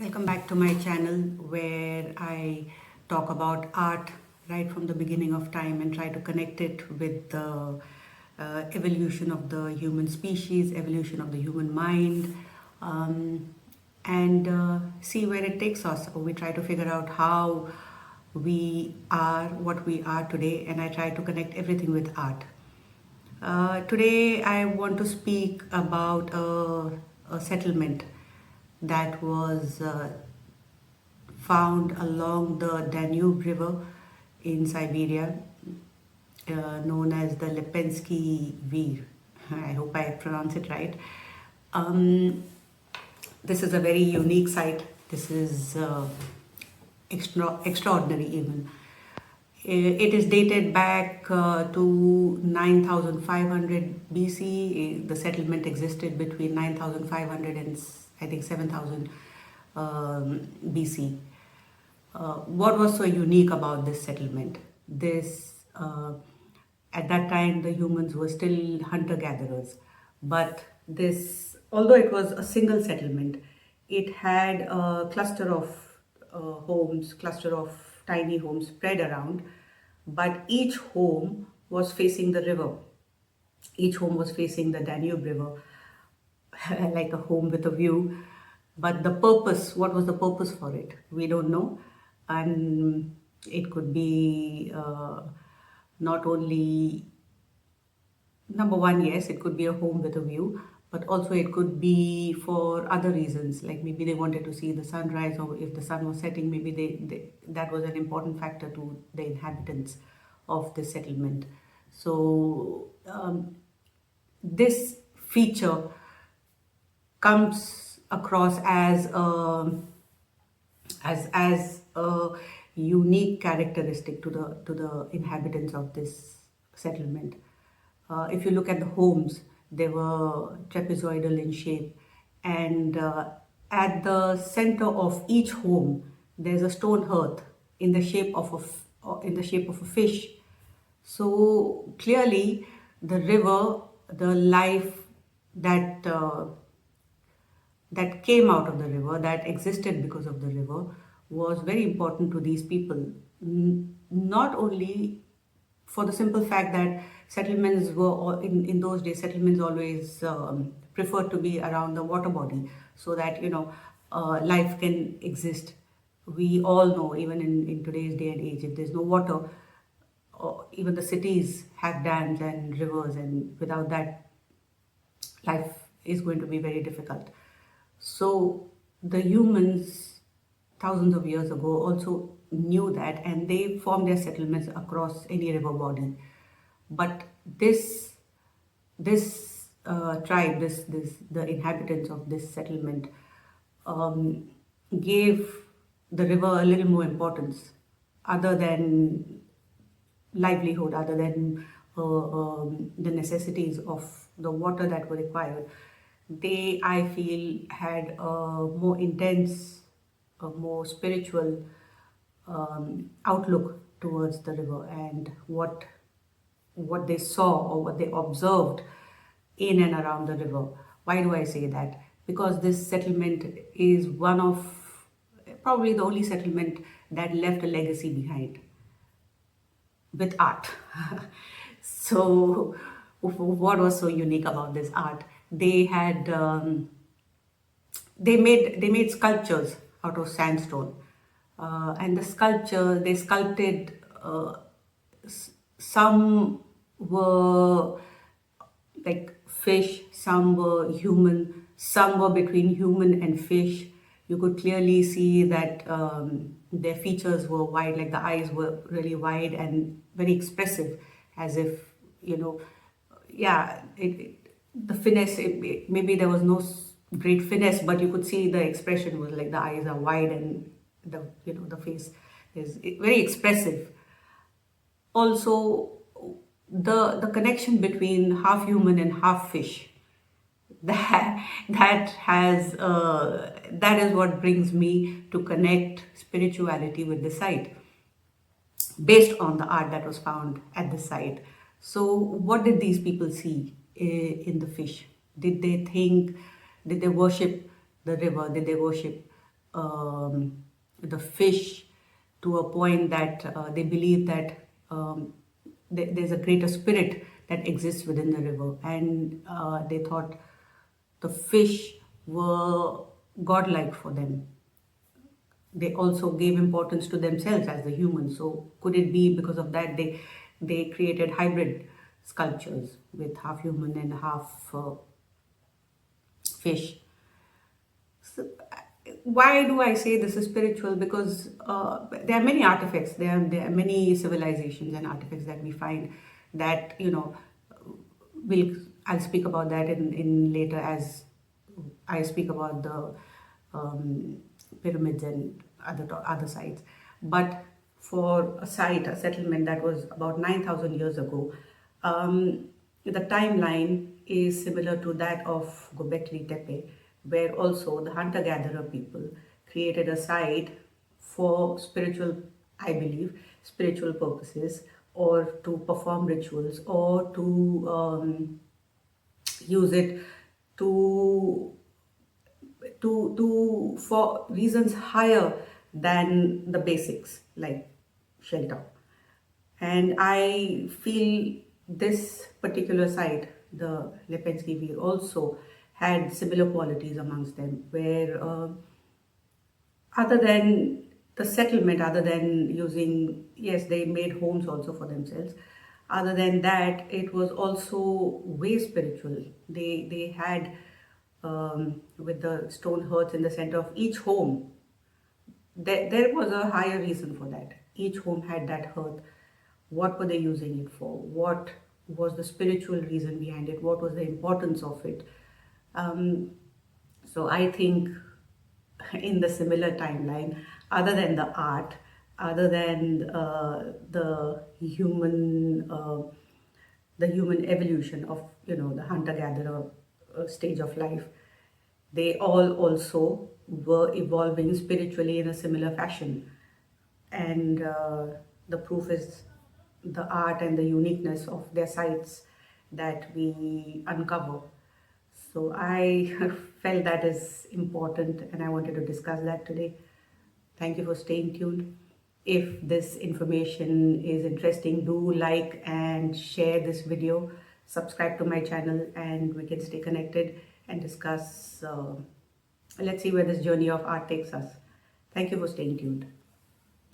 Welcome back to my channel where I talk about art right from the beginning of time and try to connect it with the evolution of the human species, evolution of the human mind, and see where it takes us. We try to figure out how we are what we are today, and I try to connect everything with art. Today, I want to speak about a settlement that was found along the Danube River in Siberia, known as the Lepenski Vir. I hope I pronounce it right. Um, this is a very unique site. This is extraordinary even. It is dated back to 9500 BC. The settlement existed between 9500 and I think 7000 BC. What was so unique about this settlement? At that time, the humans were still hunter-gatherers, but although it was a single settlement, it had a cluster of cluster of tiny homes spread around, but each home was facing the river. Each home was facing the Danube River, like a home with a view. But what was the purpose for it? We don't know. And it could be not only, number one, yes, it could be a home with a view, but also it could be for other reasons, like maybe they wanted to see the sunrise, or if the sun was setting, maybe that was an important factor to the inhabitants of the settlement. So this feature comes across as a unique characteristic to the inhabitants of this settlement. If you look at the homes, they were trapezoidal in shape, and at the center of each home, there's a stone hearth in the shape of in the shape of a fish. So clearly, the river, the life that that came out of the river, that existed because of the river, was very important to these people. Not only for the simple fact that settlements were, in those days, settlements always preferred to be around the water body so that, life can exist. We all know, even in today's day and age, if there's no water, or even the cities have dams and rivers, and without that, life is going to be very difficult. So the humans thousands of years ago also knew that, and they formed their settlements across any river body. But this tribe, the inhabitants of this settlement, um, gave the river a little more importance, other than livelihood, other than the necessities of the water that were required. They, I feel, had a more intense, a more spiritual outlook towards the river, and what they saw or what they observed in and around the river. Why do I say that? Because this settlement is one of probably the only settlement that left a legacy behind with art. So, what was so unique about this art? They made sculptures out of sandstone, and the sculpture they sculpted. Some were like fish, some were human, some were between human and fish. You could clearly see that their features were wide, like the eyes were really wide and very expressive, as if, yeah, the finesse, maybe there was no great finesse, but you could see the expression was like the eyes are wide, and the face is very expressive. Also, the connection between half human and half fish, that is what brings me to connect spirituality with the site, based on the art that was found at the site. So what did these people see in the fish? Did they worship the river? Did they worship the fish to a point that they believe that there's a greater spirit that exists within the river, and they thought the fish were godlike for them. They also gave importance to themselves as the humans. So could it be because of that they created hybrid sculptures with half human and half fish? So, why do I say this is spiritual? Because there are many artifacts, there are many civilizations and artifacts that we find that, will I'll speak about that in later as I speak about the pyramids and other sites. But for a site, a settlement that was about 9,000 years ago, the timeline is similar to that of Göbekli Tepe, where also the hunter-gatherer people created a site for spiritual, I believe, spiritual purposes, or to perform rituals, or to use it to for reasons higher than the basics like shelter. And I feel this particular site, the Lepenski Vir, also had similar qualities amongst them, where other than the settlement, other than using, yes, they made homes also for themselves. Other than that, it was also way spiritual. They had, with the stone hearths in the center of each home, there was a higher reason for that. Each home had that hearth. What were they using it for? What was the spiritual reason behind it? What was the importance of it? So I think in the similar timeline, other than the art, other than the human evolution of, the hunter-gatherer stage of life, they all also were evolving spiritually in a similar fashion. And the proof is the art and the uniqueness of their sites that we uncover. So I felt that is important, and I wanted to discuss that today. Thank you for staying tuned. If this information is interesting, do like and share this video, subscribe to my channel, and we can stay connected and discuss. Let's see where this journey of art takes us. Thank you for staying tuned.